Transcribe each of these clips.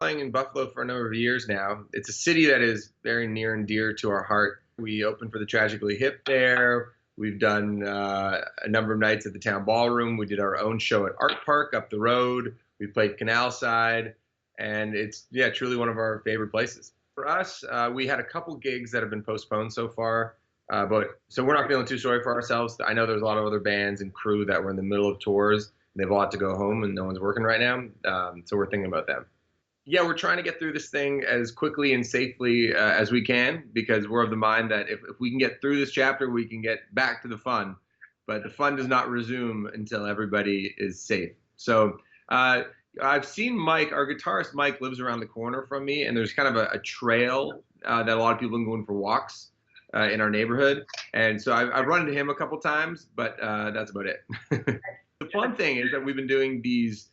Playing in Buffalo for a number of years now. It's a city that is very near and dear to our heart. We opened for the Tragically Hip there. We've done a number of nights at the town ballroom. We did our own show at Art Park up the road. We played Canal Side, and it's truly one of our favorite places. For us, we had a couple gigs that have been postponed so far, but so we're not feeling too sorry for ourselves. I know there's a lot of other bands and crew that were in the middle of tours. They've all had to go home, and no one's working right now. So we're thinking about them. Yeah, we're trying to get through this thing as quickly and safely as we can, because we're of the mind that if we can get through this chapter, we can get back to the fun. But the fun does not resume until everybody is safe. So I've seen Mike, our guitarist Mike, lives around the corner from me, and there's kind of a trail that a lot of people can go in for walks in our neighborhood. And so I've run into him a couple times, but that's about it. The fun thing is that we've been doing these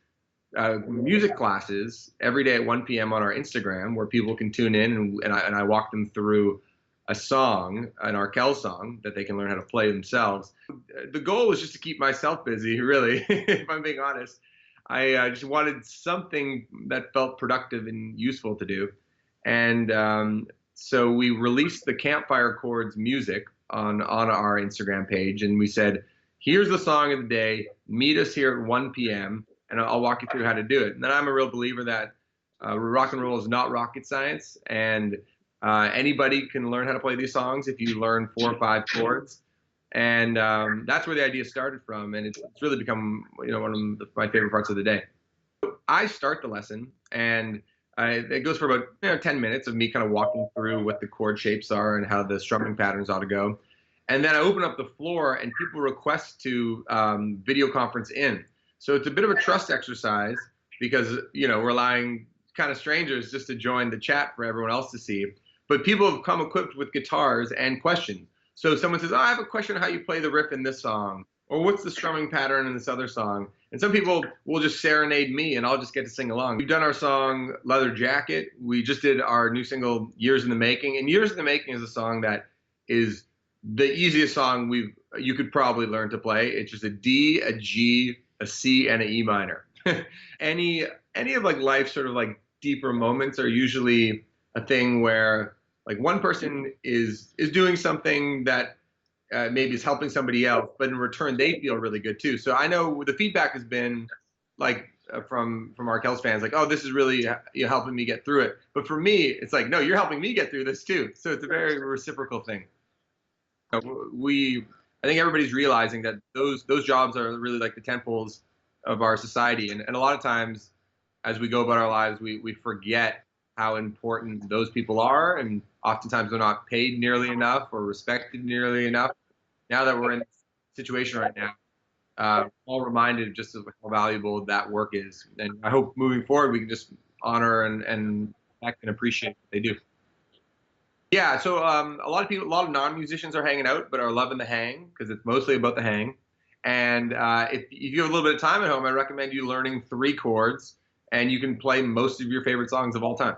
music classes every day at 1 p.m. on our Instagram, where people can tune in, and I walk them through a song, an Arkell song that they can learn how to play themselves. The goal was just to keep myself busy, really, if I'm being honest. I just wanted something that felt productive and useful to do. And so we released the Campfire Chords music on our Instagram page, and we said, here's the song of the day, meet us here at 1 p.m., and I'll walk you through how to do it. And then I'm a real believer that rock and roll is not rocket science, and anybody can learn how to play these songs if you learn 4 or 5 chords. And that's where the idea started from, and it's really become one of my favorite parts of the day. I start the lesson, and it goes for about 10 minutes of me kind of walking through what the chord shapes are and how the strumming patterns ought to go. And then I open up the floor, and people request to video conference in. So it's a bit of a trust exercise, because we're allowing kind of strangers just to join the chat for everyone else to see. But people have come equipped with guitars and questions. So someone says, oh, I have a question on how you play the riff in this song, or what's the strumming pattern in this other song? And some people will just serenade me, and I'll just get to sing along. We've done our song Leather Jacket. We just did our new single Years in the Making. And Years in the Making is a song that is the easiest song you could probably learn to play. It's just a D, a G, a C, and an E minor. any of life's sort of deeper moments are usually a thing where one person is doing something that maybe is helping somebody else, but in return they feel really good too. So I know the feedback has been from Arkell's fans, oh, this is really helping me get through it. But for me, it's no, you're helping me get through this too. So it's a very reciprocal thing. I think everybody's realizing that those jobs are really the tentpoles of our society. And a lot of times as we go about our lives, we forget how important those people are. And oftentimes they're not paid nearly enough or respected nearly enough. Now that we're in this situation right now, all reminded just of how valuable that work is. And I hope moving forward, we can just honor and appreciate what they do. Yeah, so a lot of non-musicians are hanging out, but are loving the hang, because it's mostly about the hang. And if you have a little bit of time at home, I recommend you learning 3 chords, and you can play most of your favorite songs of all time.